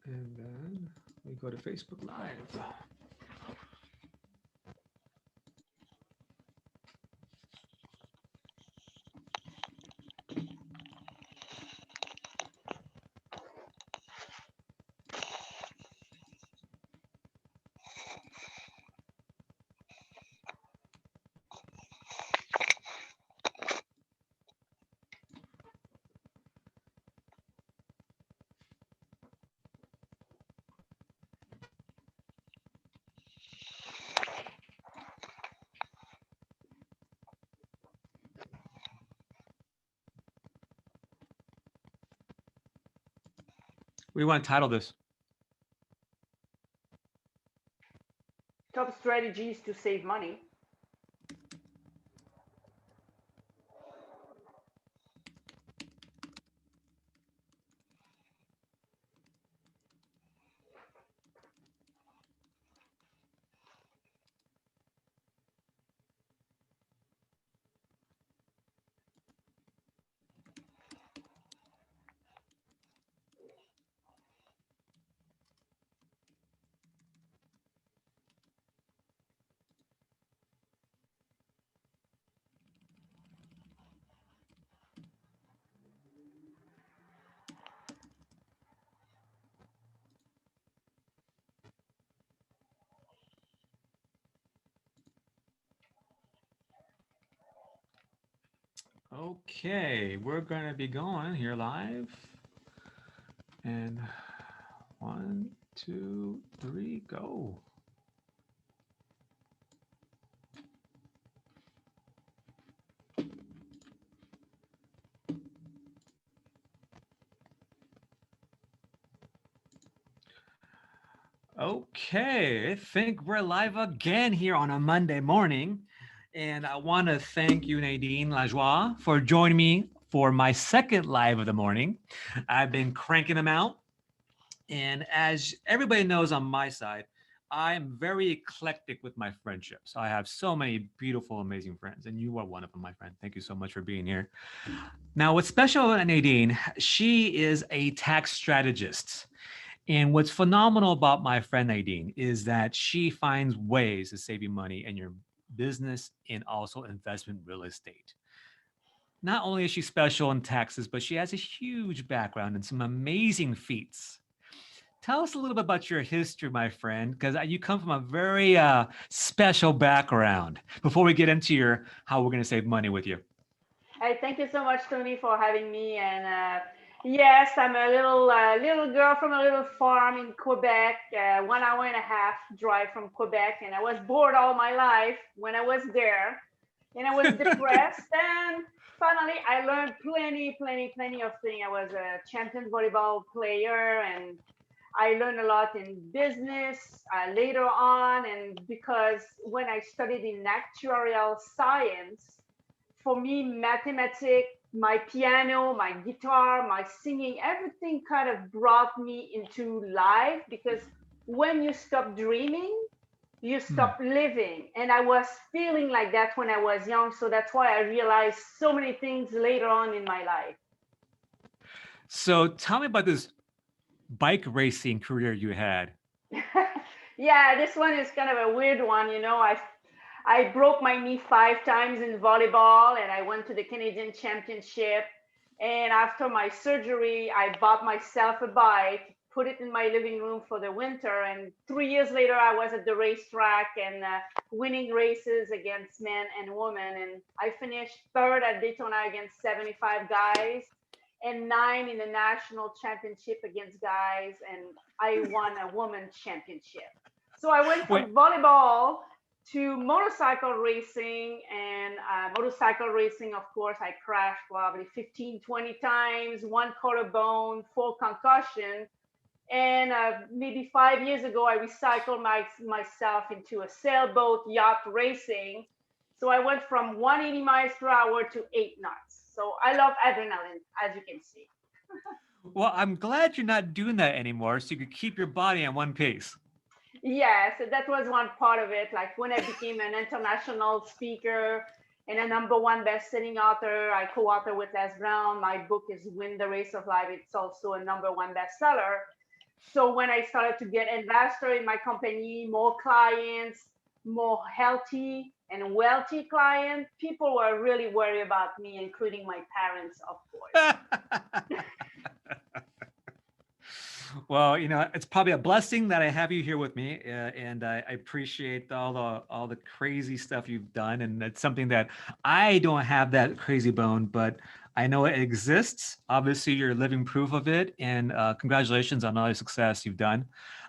And then we go to Facebook Live. We want to title this. Top strategies to save money. Okay, we're going to be going here live. And one, two, three, go. Okay, I think we're live again here on a Monday morning. And I want to thank you, Nadine Lajoie, for joining me for my second live of the morning. I've been cranking them out. And as everybody knows on my side, I'm very eclectic with my friendships. I have so many beautiful, amazing friends, and you are one of them, my friend. Thank you so much for being here. Now, what's special about Nadine, she is a tax strategist. And what's phenomenal about my friend Nadine is that she finds ways to save you money in your business and also investment real estate. Not only is she special in taxes, but she has a huge background and some amazing feats. Tell us a little bit about your history, my friend, because you come from a very special background. Before we get into your how we're going to save money with you. Hey, thank you so much, Tony, for having me. And yes, I'm a little girl from a little farm in Quebec, 1 hour and a half drive from Quebec, and I was bored all my life when I was there, and I was depressed. And finally, I learned plenty of things. I was a champion volleyball player, and I learned a lot in business later on. And because when I studied in actuarial science, for me, mathematics, my piano, my guitar, my singing, everything kind of brought me into life because when you stop dreaming, you Hmm. stop living. And I was feeling like that when I was young. So that's why I realized so many things later on in my life. So tell me about this bike racing career you had. Yeah, this one is kind of a weird one. I broke my knee 5 times in volleyball, and I went to the Canadian Championship. And after my surgery, I bought myself a bike, put it in my living room for the winter. And 3 years later, I was at the racetrack and winning races against men and women. And I finished third at Daytona against 75 guys and nine in the national championship against guys. And I won a women's championship. So I went Wait, from volleyball to motorcycle racing. And motorcycle racing, of course, I crashed probably 15, 20 times, one collarbone, four concussion. And maybe 5 years ago, I recycled myself into a sailboat yacht racing. So I went from 180 miles per hour to 8 knots. So I love adrenaline, as you can see. well, I'm glad you're not doing that anymore so you could keep your body on one pace. Yeah, so that was one part of it. Like when I became an international speaker and a number one best-selling author, I co-author with Les Brown. My book is Win the Race of Life. It's also a number one bestseller. So when I started to get investor in my company, more clients, more healthy and wealthy clients, people were really worried about me, including my parents, of course. Well, it's probably a blessing that I have you here with me, and I appreciate all the crazy stuff you've done, and it's something that I don't have that crazy bone, but I know it exists. Obviously, you're living proof of it, and congratulations on all the success you've done.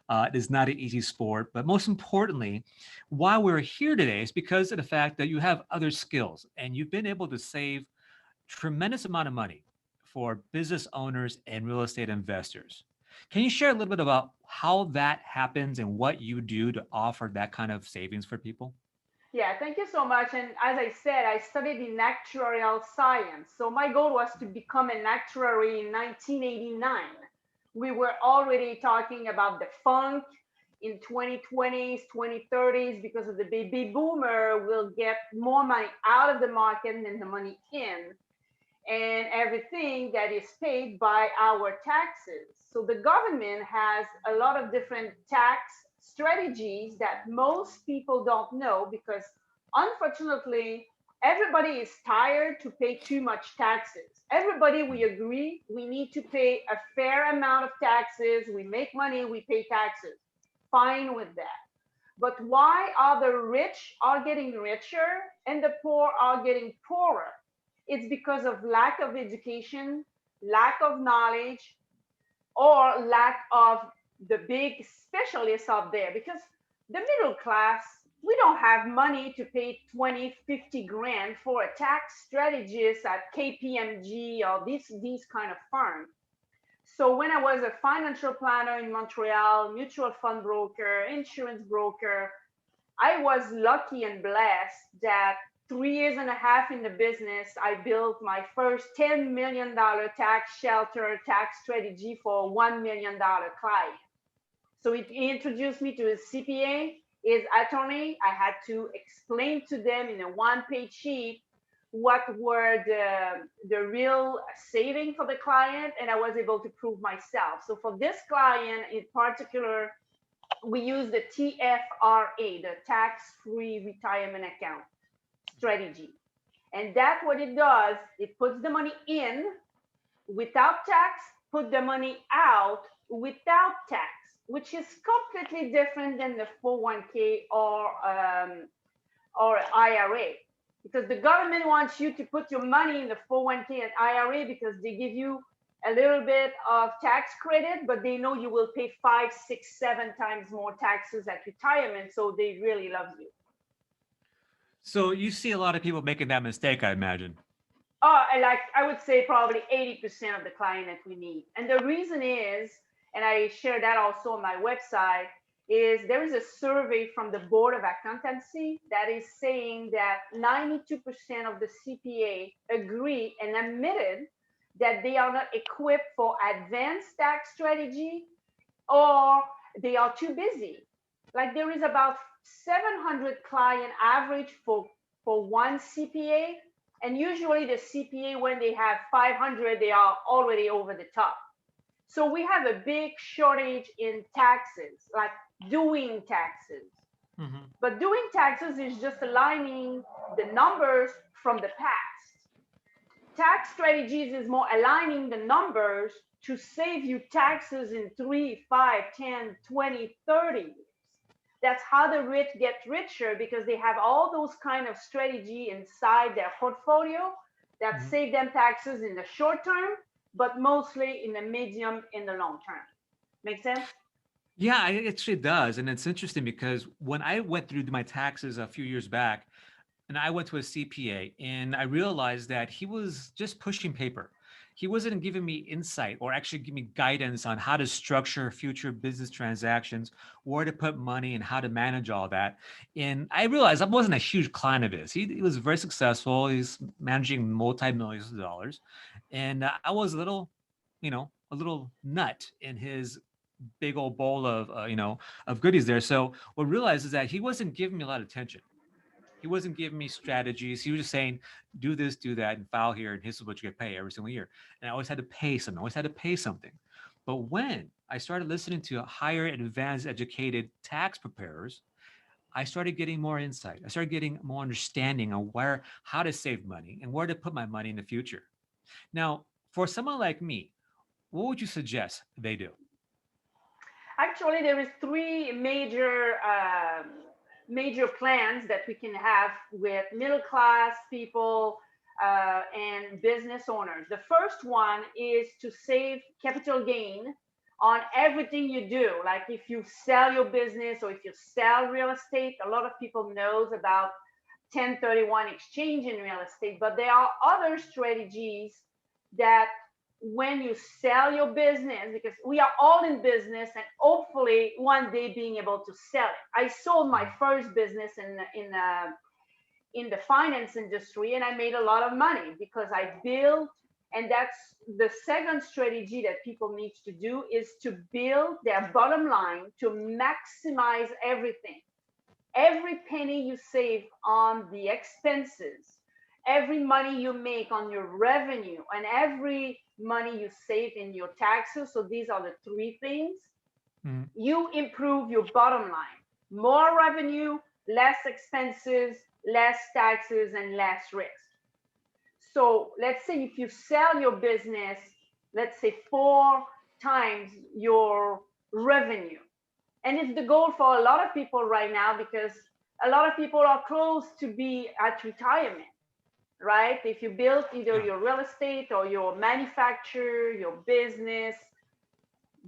It is not an easy sport, but most importantly, why we're here today is because of the fact that you have other skills, and you've been able to save tremendous amount of money for business owners and real estate investors. Can you share a little bit about how that happens and what you do to offer that kind of savings for people? Yeah, thank you so much. And as I said, I studied in actuarial science. So my goal was to become an actuary in 1989. We were already talking about the funk in 2020s, 2030s, because of the baby boomer will get more money out of the market than the money in, and everything that is paid by our taxes. So the government has a lot of different tax strategies that most people don't know because unfortunately everybody is tired to pay too much taxes. Everybody, we agree we need to pay a fair amount of taxes. We make money, we pay taxes. Fine with that. But why are the rich are getting richer and the poor are getting poorer? It's because of lack of education, lack of knowledge, or lack of the big specialists out there. Because the middle class, we don't have money to pay 20, 50 grand for a tax strategist at KPMG or these kind of firms. So when I was a financial planner in Montreal, mutual fund broker, insurance broker, I was lucky and blessed that 3 years and a half in the business, I built my first $10 million tax shelter tax strategy for a $1 million client. So it introduced me to his CPA, his attorney. I had to explain to them in a one-page sheet what were the real saving for the client, and I was able to prove myself. So for this client in particular, we use the TFRA, the tax-free retirement account strategy. And that's what it does. It puts the money in without tax, put the money out without tax, which is completely different than the 401k or IRA. Because the government wants you to put your money in the 401k and IRA because they give you a little bit of tax credit, but they know you will pay 5, 6, 7 times more taxes at retirement. So they really love you. So you see a lot of people making that mistake, I imagine. Oh, like I would say probably 80% of the client that we need. And the reason is, and I share that also on my website, is there is a survey from the Board of Accountancy that is saying that 92% of the CPA agree and admitted that they are not equipped for advanced tax strategy or they are too busy. Like there is about 700 client average for one CPA, and usually the CPA when they have 500 they are already over the top. So we have a big shortage in taxes, like doing taxes. Mm-hmm. But doing taxes is just aligning the numbers from the past. Tax strategies is more aligning the numbers to save you taxes in 3, 5, 10, 20, 30 years. That's how the rich get richer because they have all those kind of strategy inside their portfolio that Mm-hmm. save them taxes in the short term, but mostly in the medium and the long term. Make sense? Yeah, it actually does. And it's interesting because when I went through my taxes a few years back, and I went to a CPA and I realized that he was just pushing paper. He wasn't giving me insight or actually giving me guidance on how to structure future business transactions, where to put money and how to manage all that. And I realized I wasn't a huge client of his. He was very successful. He's managing multi-millions of dollars. And I was a little nut in his big old bowl of goodies there. So what I realized is that he wasn't giving me a lot of attention. He wasn't giving me strategies. He was just saying, do this, do that, and file here, and this is what you get paid every single year. And I always had to pay something. I always had to pay something. But when I started listening to higher advanced educated tax preparers, I started getting more insight. I started getting more understanding on where, how to save money and where to put my money in the future. Now, for someone like me, what would you suggest they do? Actually, there is three major plans that we can have with middle class people and business owners. The first one is to save capital gain on everything you do. Like if you sell your business or if you sell real estate, a lot of people knows about 1031 exchange in real estate, but there are other strategies that when you sell your business, because we are all in business and hopefully one day being able to sell it. I sold my first business in the finance industry and I made a lot of money because I built, and that's the second strategy that people need to do, is to build their bottom line to maximize everything. Every penny you save on the expenses, every money you make on your revenue, and every money you save in your taxes. So these are the three things. Mhm. You improve your bottom line. More revenue, less expenses, less taxes, and less risk. So let's say if you sell your business, let's say 4 times your revenue. And it's the goal for a lot of people right now because a lot of people are close to be at retirement, right? If you build either Yeah. your real estate or your manufacturer, your business,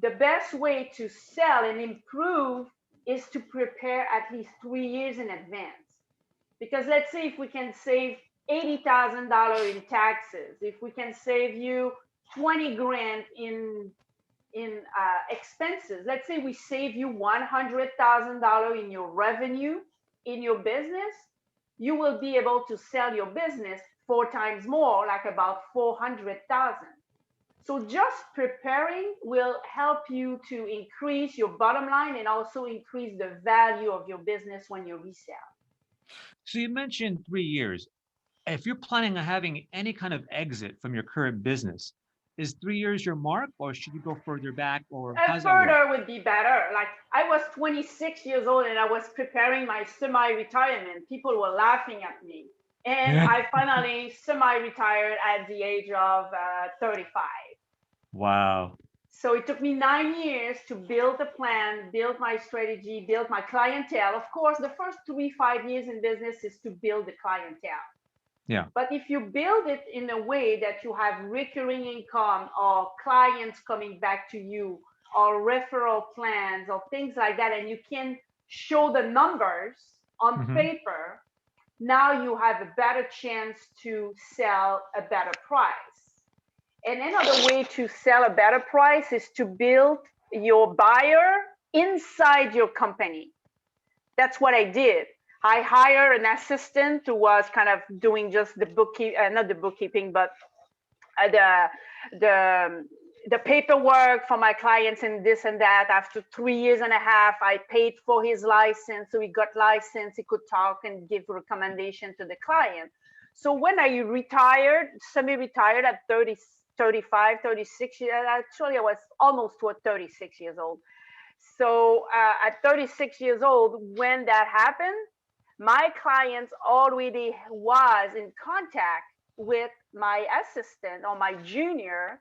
the best way to sell and improve is to prepare at least 3 years in advance. Because let's say if we can save $80,000 in taxes, if we can save you 20 grand in expenses. Let's say we save you $100,000 in your revenue in your business, you will be able to sell your business 4 times more, like about 400,000. So just preparing will help you to increase your bottom line and also increase the value of your business when you resell. So you mentioned 3 years. If you're planning on having any kind of exit from your current business, is 3 years your mark, or should you go further back, or how does that work? Further would be better. Like I was 26 years old and I was preparing my semi-retirement. People were laughing at me, and Yeah. I finally semi-retired at the age of 35. Wow. So it took me 9 years to build a plan, build my strategy, build my clientele. Of course, the first 3, 5 years in business is to build the clientele. Yeah. But if you build it in a way that you have recurring income or clients coming back to you or referral plans or things like that, and you can show the numbers on Hmm. paper, now you have a better chance to sell a better price. And another way to sell a better price is to build your buyer inside your company. That's what I did. I hired an assistant who was kind of doing just the bookkeeping, not the bookkeeping, but uh, the the the paperwork for my clients and this and that. After 3 years and a half, I paid for his license, so he got licensed. He could talk and give recommendation to the client. So when I retired, semi-retired at 30, 35, 36 years, actually I was almost to 36 years old. So at 36 years old, when that happened, my clients already was in contact with my assistant or my junior.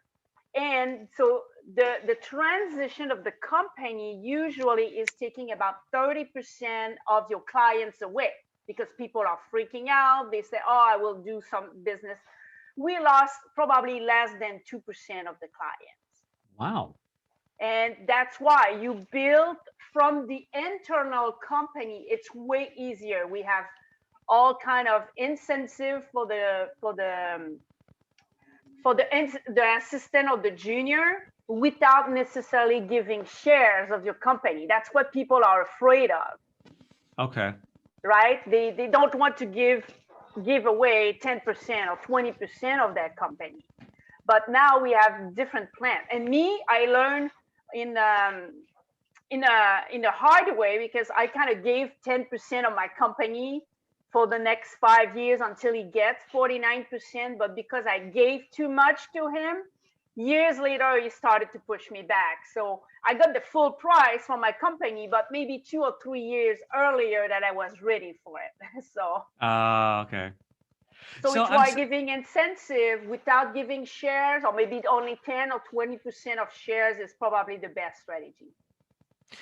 And so the transition of the company usually is taking about 30% of your clients away because people are freaking out. They say, oh, I will do some business. We lost probably less than 2% of the clients. Wow. And that's why you build from the internal company. It's way easier. We have all kind of incentive for the assistant or the junior without necessarily giving shares of your company. That's what people are afraid of, Okay. right? They don't want to give away 10% or 20% of their company. But now we have different plans. And me, I learned in in a hard way because I kind of gave 10% of my company for the next 5 years until he gets 49%. But because I gave too much to him, Years later, he started to push me back. So I got the full price from my company, but maybe 2 or 3 years earlier that I was ready for it. So Okay. so So it's why giving incentive without giving shares, or maybe only 10 or 20% of shares, is probably the best strategy.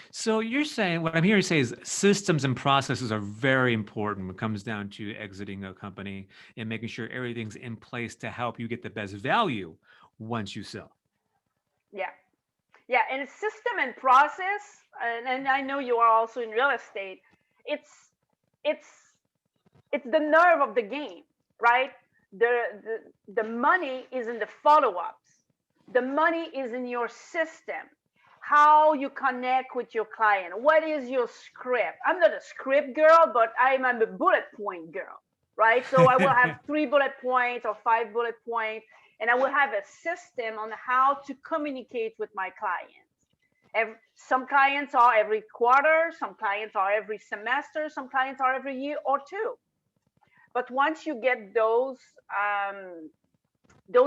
So you're saying, what I'm hearing you say is systems and processes are very important when it comes down to exiting a company and making sure everything's in place to help you get the best value once you sell. Yeah. Yeah. And system and process, and I know you are also in real estate, it's it's it's the nerve of the game, right? The money is in the follow-ups. The money is in your system, how you connect with your client. What is your script? I'm not a script girl, but I'm a bullet point girl, right? So I will have 3 bullet points or 5 bullet points, and I will have a system on how to communicate with my clients. Some clients are every quarter, some clients are every semester, some clients are every year or two. But once you get those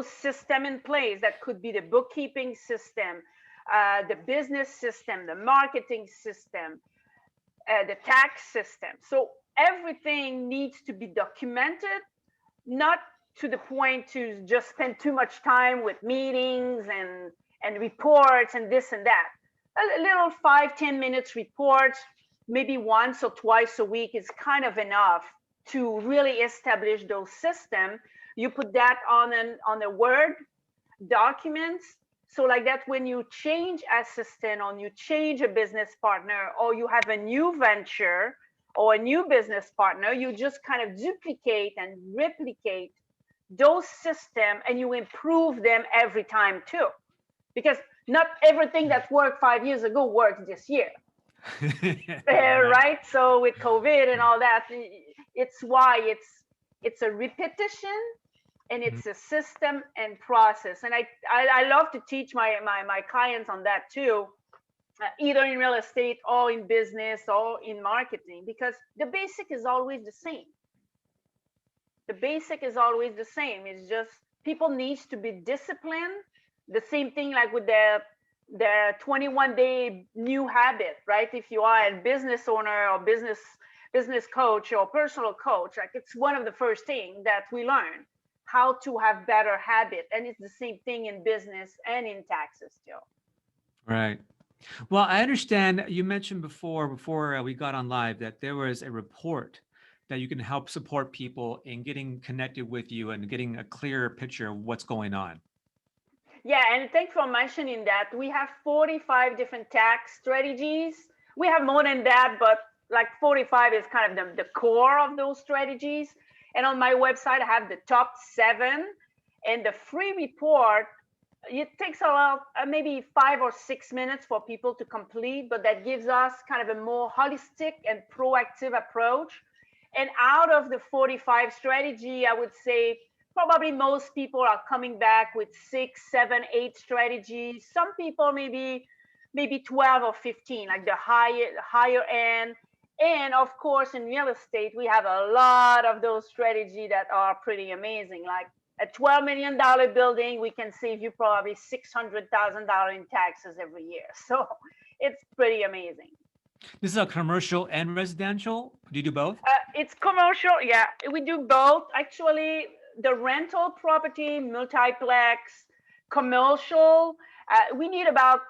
system in place, that could be the bookkeeping system, the business system, the marketing system, the tax system. So everything needs to be documented, not to the point to just spend too much time with meetings and reports and this and that. A little 5-10 minutes reports, maybe once or twice a week, is kind of enough to really establish those systems. You put that on a Word document, so like that, when you change assistant or you change a business partner or you have a new venture or a new business partner, you just kind of duplicate and replicate those systems, and you improve them every time too, because not everything that worked 5 years ago works this year. Right? So with COVID and all that, it's why it's a repetition, and it's a system and process. And I love to teach my clients on that too, either in real estate or in business or in marketing, because the basic is always the same. The basic is always the same. It's just people needs to be disciplined. The same thing like with the 21-day new habit, right? If you are a business owner or business coach or personal coach, like it's one of the first things that we learn, how to have better habit. And it's the same thing in business and in taxes too. Right. Well, I understand you mentioned before we got on live that there was a report that you can help support people in getting connected with you and getting a clearer picture of what's going on. Yeah, and thanks for mentioning that. We have 45 different tax strategies. We have more than that, but like 45 is kind of the core of those strategies. And on my website, I have the top 7. And the free report, it takes about maybe 5 or 6 minutes for people to complete, but that gives us kind of a more holistic and proactive approach. And out of the 45 strategy, I would say probably most people are coming back with 6, 7, 8 strategies. Some people maybe 12 or 15, like the higher end. And of course, in real estate, we have a lot of those strategies that are pretty amazing. Like a $12 million building, we can save you probably $600,000 in taxes every year. So it's pretty amazing. This is a commercial and residential? Do you do both? It's commercial. Yeah, we do both. Actually, the rental property, multiplex, commercial, we need about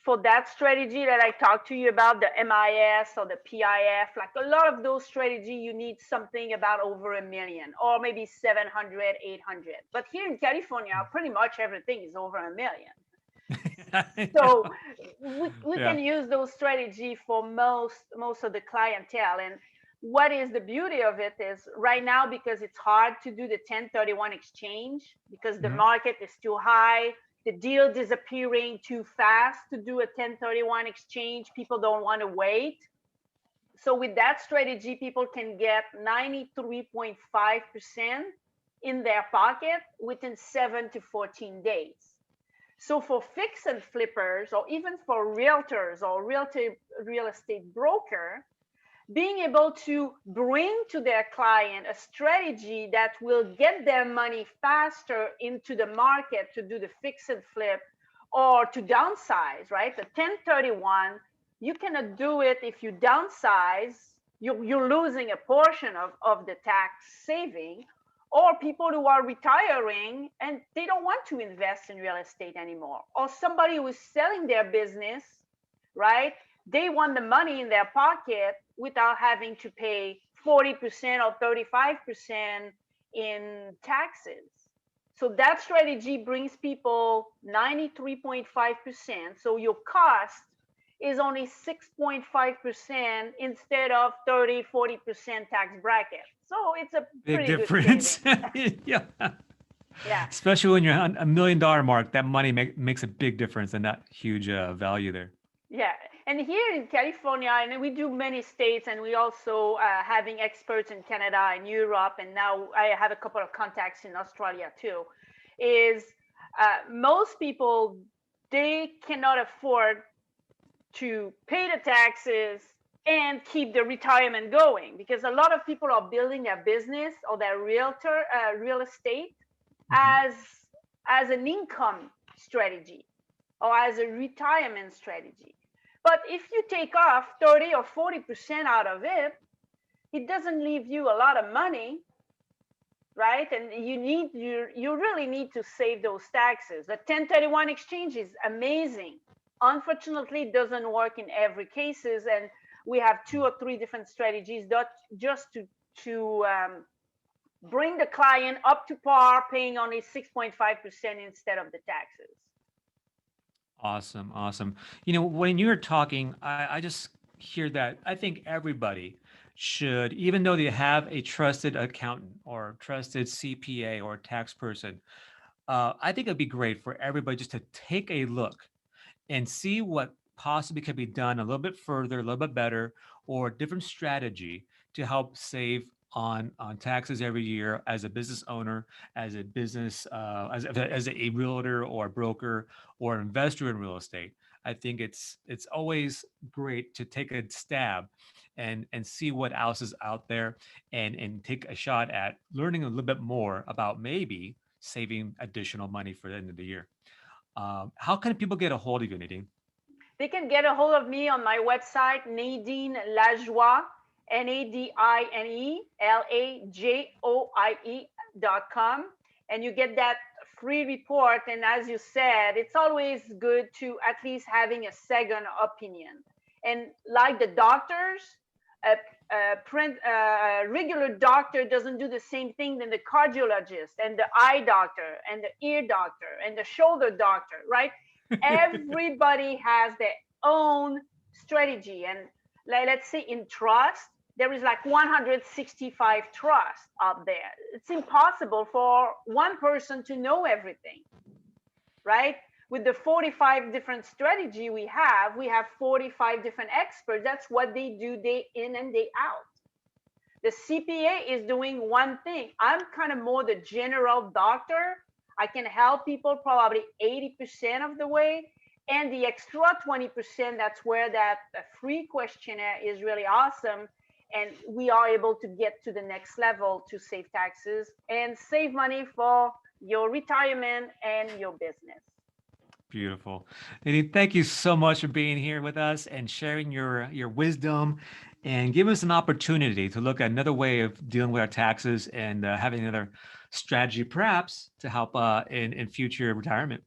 for that strategy that I talked to you about, the MIS or the PIF, like a lot of those strategy, you need something about over $1 million or maybe 700, 800. But here in California, pretty much everything is over $1 million. So we can use those strategy for most of the clientele. And what is the beauty of it is right now, because it's hard to do the 1031 exchange because the market is too high, the deal disappearing too fast to do a 1031 exchange. People don't want to wait. So with that strategy, people can get 93.5% in their pocket within 7 to 14 days. So for fix and flippers, or even for realtors or real estate broker, being able to bring to their client a strategy that will get their money faster into the market to do the fix and flip or to downsize, right? The 1031, you cannot do it if you downsize, you're losing a portion of the tax saving, or people who are retiring and they don't want to invest in real estate anymore, or somebody who is selling their business, right? They want the money in their pocket without having to pay 40% or 35% in taxes. So that strategy brings people 93.5%. So your cost is only 6.5% instead of 30-40% tax bracket. So it's a Big pretty good difference. saving. Yeah. Yeah. Especially when you're on $1 million mark, that money makes a big difference and that huge value there. Yeah, and here in California, and we do many states, and we also having experts in Canada and Europe, and now I have a couple of contacts in Australia too. Is most people, they cannot afford to pay the taxes and keep the retirement going, because a lot of people are building their business or their real estate Mhm. as an income strategy or as a retirement strategy. But if you take off 30 or 40% out of it, it doesn't leave you a lot of money, right? And you really need to save those taxes. The 1031 exchange is amazing. Unfortunately, it doesn't work in every cases, and we have 2 or 3 different strategies that just to bring the client up to par, paying only 6.5% instead of the taxes. Awesome, awesome. When you're talking, I just hear that I think everybody should, even though they have a trusted accountant or trusted CPA or tax person, I think it'd be great for everybody just to take a look and see what possibly could be done a little bit further, a little bit better, or a different strategy to help save on taxes every year as a business owner, as a business, as a realtor or a broker or investor in real estate. I think it's always great to take a stab and see what else is out there and take a shot at learning a little bit more about maybe saving additional money for the end of the year. How can people get a hold of you, Nadine? They can get a hold of me on my website, Nadine Lajoie, NADINELAJOIE.com. And you get that free report. And as you said, it's always good to at least having a second opinion. And like the doctors, a regular doctor doesn't do the same thing than the cardiologist and the eye doctor and the ear doctor and the shoulder doctor, right? Everybody has their own strategy. And let's say in trust, there is like 165 trusts out there. It's impossible for one person to know everything, right? With the 45 different strategy we have 45 different experts. That's what they do day in and day out. The CPA is doing one thing. I'm kind of more the general doctor. I can help people probably 80% of the way. And the extra 20%, that's where that free questionnaire is really awesome. And we are able to get to the next level to save taxes and save money for your retirement and your business. Beautiful. Nadine, thank you so much for being here with us and sharing your wisdom and giving us an opportunity to look at another way of dealing with our taxes and having another strategy perhaps to help in future retirement.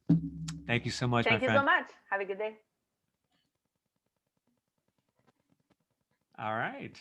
Thank you so much, my Thank you friend. so much. Have a good day. All right.